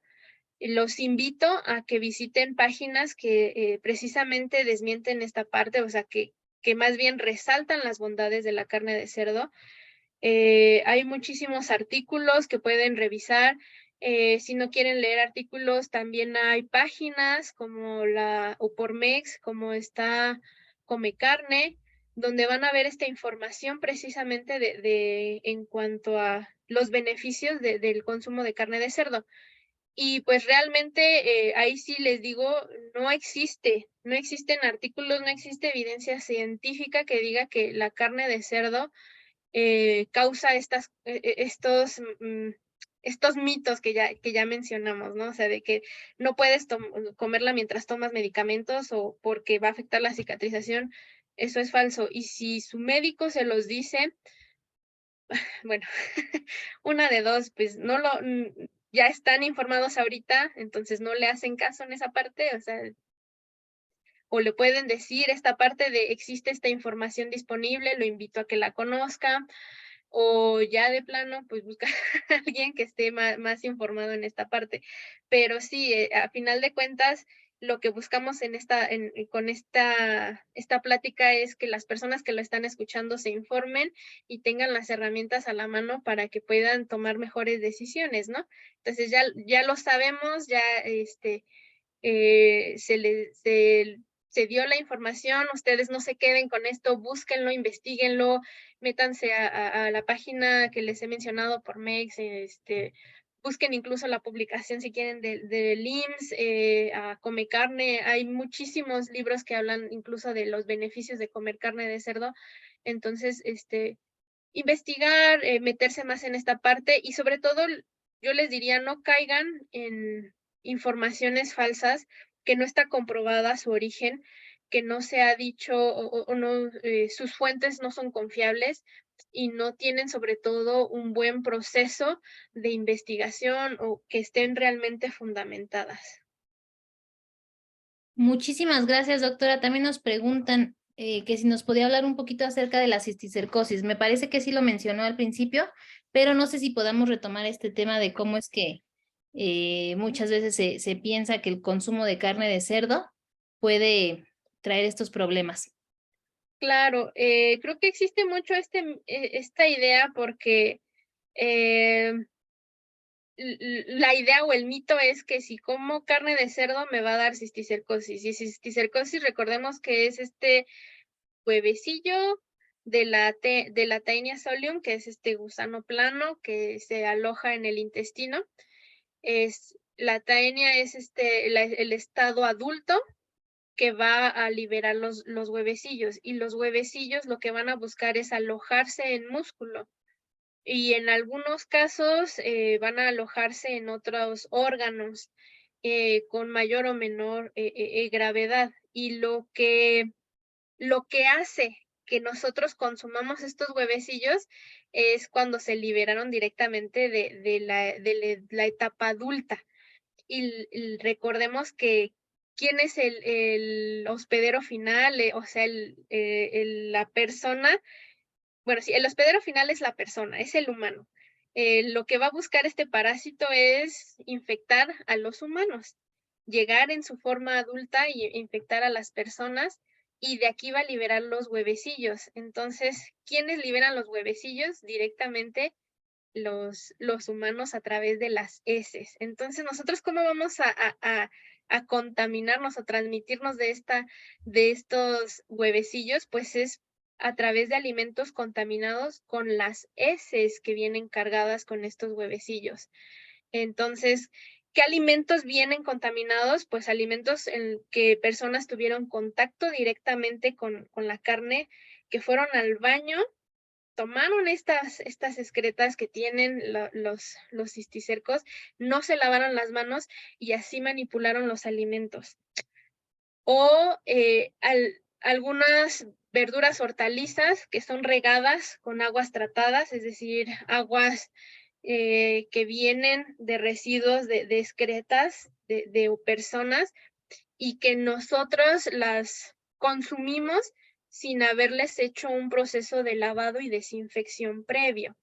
los invito a que visiten páginas que precisamente desmienten esta parte, o sea, que más bien resaltan las bondades de la carne de cerdo. Hay muchísimos artículos que pueden revisar. Si no quieren leer artículos, también hay páginas como la Opormex, como está Come Carne, donde van a ver esta información precisamente en cuanto a los beneficios del consumo de carne de cerdo. Y pues realmente ahí sí les digo, no existen artículos, no existe evidencia científica que diga que la carne de cerdo causa estos mitos que ya mencionamos, ¿no? O sea, de que no puedes comerla mientras tomas medicamentos o porque va a afectar la cicatrización, eso es falso. Y si su médico se los dice, bueno, una de dos, pues ya están informados ahorita, entonces no le hacen caso en esa parte, o sea, o le pueden decir esta parte de existe esta información disponible, lo invito a que la conozca, o ya de plano, pues buscar a alguien que esté más informado en esta parte. Pero sí, a final de cuentas, lo que buscamos con esta plática es que las personas que lo están escuchando se informen y tengan las herramientas a la mano para que puedan tomar mejores decisiones, ¿no? Entonces ya lo sabemos, ya eh, se, le, se, se dio la información, ustedes no se queden con esto, búsquenlo, investiguenlo, métanse a la página que les he mencionado por MEX, busquen incluso la publicación si quieren del IMSS, a Come Carne, hay muchísimos libros que hablan incluso de los beneficios de comer carne de cerdo, entonces, investigar, meterse más en esta parte y sobre todo yo les diría no caigan en informaciones falsas que no está comprobada su origen, que no se ha dicho o no, sus fuentes no son confiables y no tienen sobre todo un buen proceso de investigación o que estén realmente fundamentadas. Muchísimas gracias, doctora. También nos preguntan que si nos podía hablar un poquito acerca de la cisticercosis. Me parece que sí lo mencionó al principio, pero no sé si podamos retomar este tema de cómo es que muchas veces se piensa que el consumo de carne de cerdo puede traer estos problemas. Claro, creo que existe mucho esta idea porque eh, la idea o el mito es que si como carne de cerdo me va a dar cisticercosis. Y cisticercosis, recordemos que es este huevecillo de la Taenia solium, que es este gusano plano que se aloja en el intestino. La Taenia es el estado adulto que va a liberar los huevecillos. Y los huevecillos lo que van a buscar es alojarse en músculo y en algunos casos van a alojarse en otros órganos con mayor o menor gravedad. Y lo que hace que nosotros consumamos estos huevecillos es cuando se liberaron directamente la etapa adulta. Y recordemos que quién es el hospedero final, o sea, la persona bueno, sí, el hospedero final es la persona, es el humano. Lo que va a buscar este parásito es infectar a los humanos, llegar en su forma adulta y infectar a las personas y de aquí va a liberar los huevecillos. Entonces, ¿quiénes liberan los huevecillos? Directamente los humanos a través de las heces. Entonces, nosotros, ¿cómo vamos a contaminarnos, a transmitirnos de estos huevecillos? Pues es a través de alimentos contaminados con las heces que vienen cargadas con estos huevecillos. Entonces, ¿qué alimentos vienen contaminados? Pues alimentos en que personas tuvieron contacto directamente con la carne, que fueron al baño, tomaron estas excretas que tienen los cisticercos, no se lavaron las manos y así manipularon los alimentos. O algunas verduras, hortalizas que son regadas con aguas tratadas, es decir, aguas que vienen de residuos de excretas de personas y que nosotros las consumimos sin haberles hecho un proceso de lavado y desinfección previo.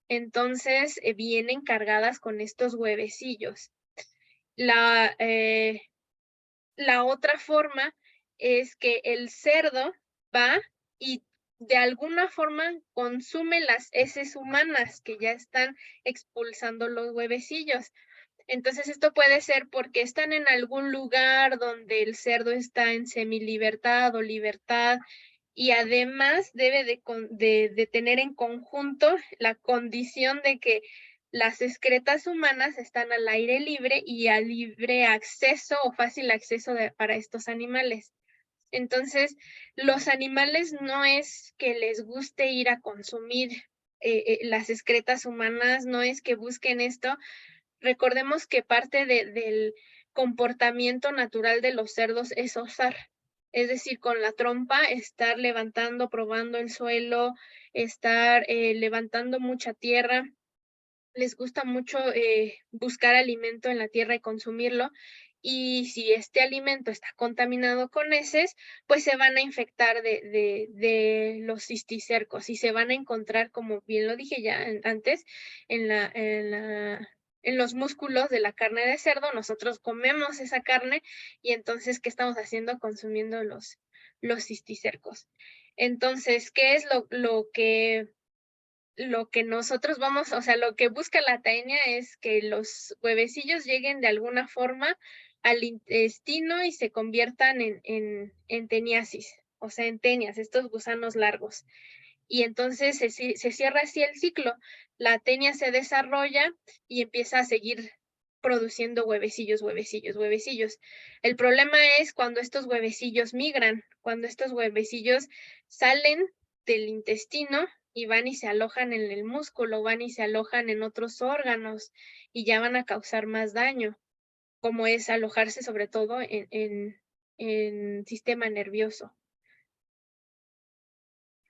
Entonces, vienen cargadas con estos huevecillos. La otra forma es que el cerdo va y de alguna forma consume las heces humanas que ya están expulsando los huevecillos. Entonces, esto puede ser porque están en algún lugar donde el cerdo está en semilibertad o libertad, y además debe de tener en conjunto la condición de que las excretas humanas están al aire libre y a libre acceso o fácil acceso para estos animales. Entonces, los animales no es que les guste ir a consumir las excretas humanas, no es que busquen esto. Recordemos que parte del comportamiento natural de los cerdos es osar, es decir, con la trompa estar levantando, probando el suelo, estar levantando mucha tierra. Les gusta mucho buscar alimento en la tierra y consumirlo. Y si este alimento está contaminado con heces, pues se van a infectar de los cisticercos y se van a encontrar, como bien lo dije ya antes, en los músculos de la carne de cerdo. Nosotros comemos esa carne y entonces, ¿qué estamos haciendo? Consumiendo los cisticercos. Entonces, ¿qué es lo que nosotros vamos, o sea, lo que busca la taenia es que los huevecillos lleguen de alguna forma al intestino y se conviertan en teniasis, o sea, en tenias, estos gusanos largos. Y entonces se cierra así el ciclo. La tenia se desarrolla y empieza a seguir produciendo huevecillos, huevecillos, huevecillos. El problema es cuando estos huevecillos migran, cuando estos huevecillos salen del intestino y van y se alojan en el músculo, van y se alojan en otros órganos y ya van a causar más daño, como es alojarse sobre todo en sistema nervioso.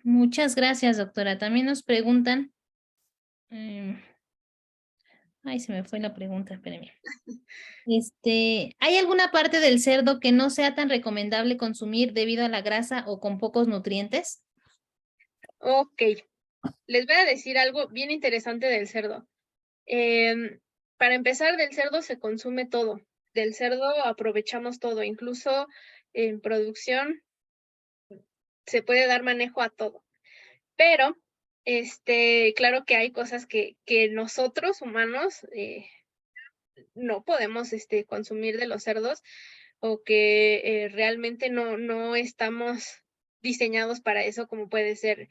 Muchas gracias, doctora. También nos preguntan, ay, se me fue la pregunta, espérame. ¿Hay alguna parte del cerdo que no sea tan recomendable consumir debido a la grasa o con pocos nutrientes? Ok, les voy a decir algo bien interesante del cerdo. Para empezar, del cerdo se consume todo. Del cerdo aprovechamos todo, incluso en producción se puede dar manejo a todo. Pero, claro que hay cosas que nosotros humanos no podemos consumir de los cerdos, o que realmente no estamos diseñados para eso, como puede ser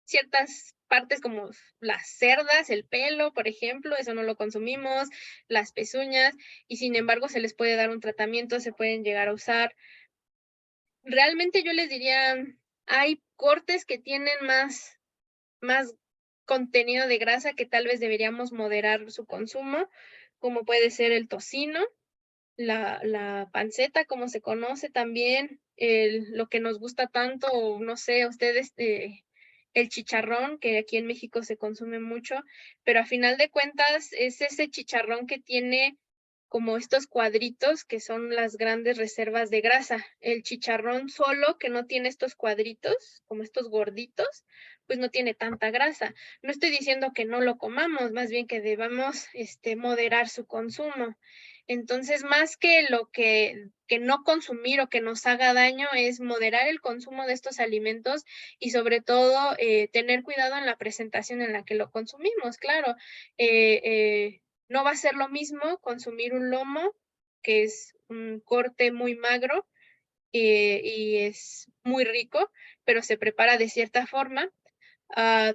ciertas partes como las cerdas, el pelo, por ejemplo, eso no lo consumimos, las pezuñas, y sin embargo se les puede dar un tratamiento, se pueden llegar a usar. Realmente yo les diría, hay cortes que tienen más contenido de grasa que tal vez deberíamos moderar su consumo, como puede ser el tocino, la panceta, como se conoce también, lo que nos gusta tanto, o no sé, ustedes, el chicharrón, que aquí en México se consume mucho, pero a final de cuentas es ese chicharrón que tiene como estos cuadritos que son las grandes reservas de grasa. El chicharrón solo, que no tiene estos cuadritos, como estos gorditos, pues no tiene tanta grasa. No estoy diciendo que no lo comamos, más bien que debamos moderar su consumo. Entonces, más que lo que no consumir o que nos haga daño, es moderar el consumo de estos alimentos y sobre todo tener cuidado en la presentación en la que lo consumimos. Claro, no va a ser lo mismo consumir un lomo, que es un corte muy magro, y es muy rico, pero se prepara de cierta forma,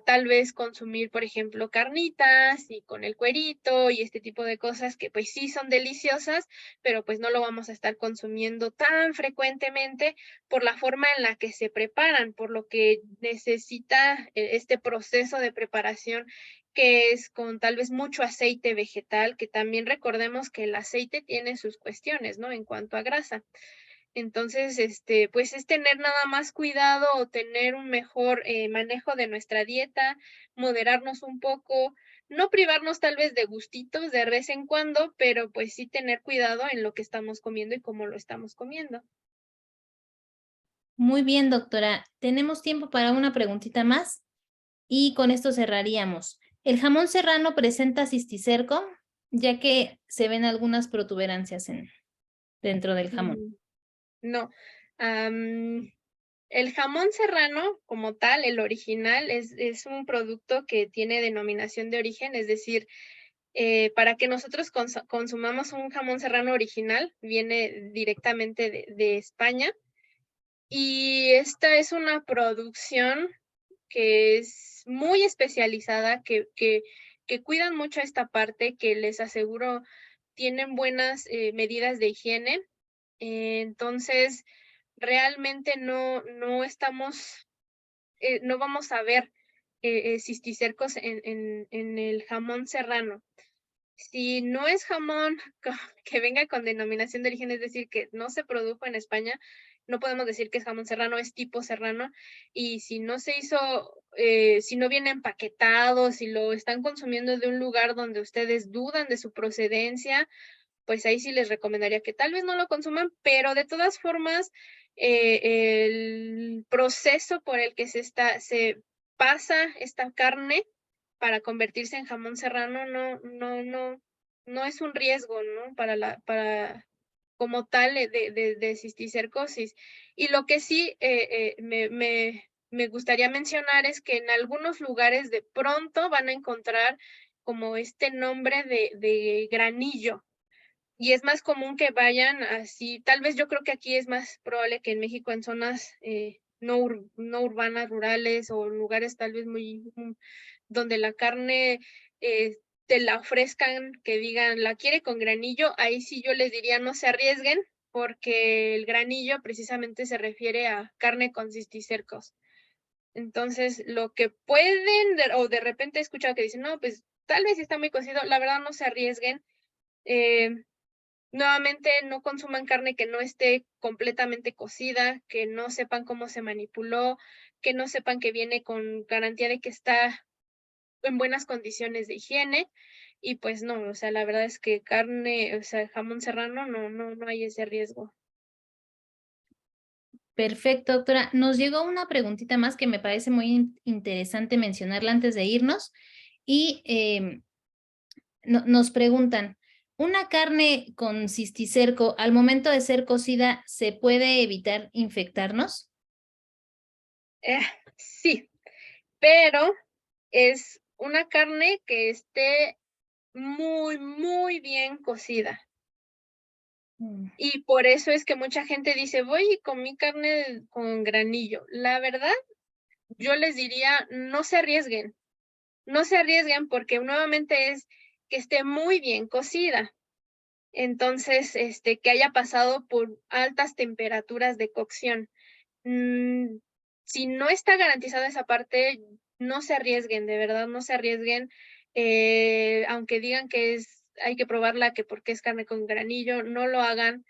tal vez consumir, por ejemplo, carnitas y con el cuerito y este tipo de cosas que pues sí son deliciosas, pero pues no lo vamos a estar consumiendo tan frecuentemente por la forma en la que se preparan, por lo que necesita este proceso de preparación que es con tal vez mucho aceite vegetal, que también recordemos que el aceite tiene sus cuestiones, ¿no? En cuanto a grasa. Entonces, pues es tener nada más cuidado o tener un mejor manejo de nuestra dieta, moderarnos un poco, no privarnos tal vez de gustitos de vez en cuando, pero pues sí tener cuidado en lo que estamos comiendo y cómo lo estamos comiendo. Muy bien, doctora. Tenemos tiempo para una preguntita más y con esto cerraríamos. ¿El jamón serrano presenta cisticerco? Ya que se ven algunas protuberancias dentro del jamón. Mm, no. Am, el jamón serrano, como tal, el original, es un producto que tiene denominación de origen, es decir, para que nosotros consumamos un jamón serrano original, viene directamente de España. Y esta es una producción que es muy especializada, que cuidan mucho esta parte, que les aseguro tienen buenas medidas de higiene. Entonces, realmente no estamos, no vamos a ver cisticercos en el jamón serrano. Si no es jamón que venga con denominación de origen, es decir, que no se produjo en España, no podemos decir que es jamón serrano, es tipo serrano. Y si no se hizo, si no viene empaquetado, si lo están consumiendo de un lugar donde ustedes dudan de su procedencia, pues ahí sí les recomendaría que tal vez no lo consuman, pero de todas formas, el proceso por el que se pasa esta carne para convertirse en jamón serrano no es un riesgo, ¿no? Para como tal, de cisticercosis. Y lo que sí, me gustaría mencionar es que en algunos lugares de pronto van a encontrar como este nombre de granillo, y es más común que vayan así, tal vez yo creo que aquí es más probable que en México en zonas, no urbanas, rurales o lugares tal vez muy, donde la carne, te la ofrezcan, que digan: "¿La quiere con granillo?". Ahí sí yo les diría: "No se arriesguen", porque el granillo precisamente se refiere a carne con cisticercos. Entonces, lo que pueden o de repente he escuchado que dicen: "No, pues tal vez sí está muy cocido", la verdad no se arriesguen. eh Nuevamente, no consuman carne que no esté completamente cocida, que no sepan cómo se manipuló, que no sepan que viene con garantía de que está en buenas condiciones de higiene. Y pues no, o sea, la verdad es que carne, o sea, jamón serrano no hay ese riesgo. Perfecto, doctora. Nos llegó una preguntita más que me parece muy interesante mencionarla antes de irnos y nos preguntan, ¿una carne con cisticerco al momento de ser cocida se puede evitar infectarnos? Eh, sí, pero es una carne que esté muy bien cocida. Mm. Y por eso es que mucha gente dice: "Voy y comí carne con granillo". La verdad, yo les diría: no se arriesguen porque nuevamente es que esté muy bien cocida. Entonces, que haya pasado por altas temperaturas de cocción. Mm, si no está garantizada esa parte, no se arriesguen, de verdad, no se arriesguen, aunque digan que hay que probarla, que porque es carne con granillo, no lo hagan.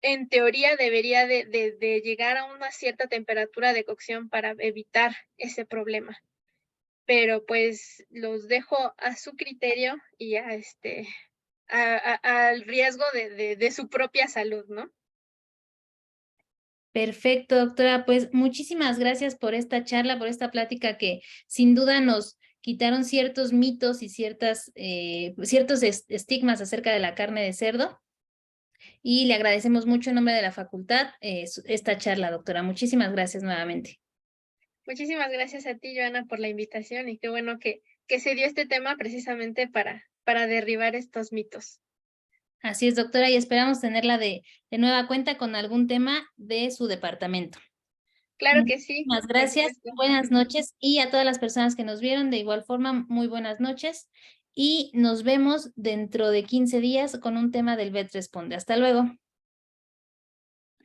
En teoría debería de llegar a una cierta temperatura de cocción para evitar ese problema, pero, pues, los dejo a su criterio y a al riesgo de su propia salud, ¿no? Perfecto, doctora. Pues muchísimas gracias por esta charla, por esta plática que sin duda nos quitaron ciertos mitos y ciertos estigmas acerca de la carne de cerdo. Y le agradecemos mucho en nombre de la facultad esta charla, doctora. Muchísimas gracias nuevamente. Muchísimas gracias a ti, Joana, por la invitación y qué bueno que se dio este tema precisamente para derribar estos mitos. Así es, doctora, y esperamos tenerla de nueva cuenta con algún tema de su departamento. Claro que sí, Muchísimas por gracias, supuesto. buenas noches, y a todas las personas que nos vieron, de igual forma, muy buenas noches, y nos vemos dentro de 15 días con un tema del VET Responde. Hasta luego.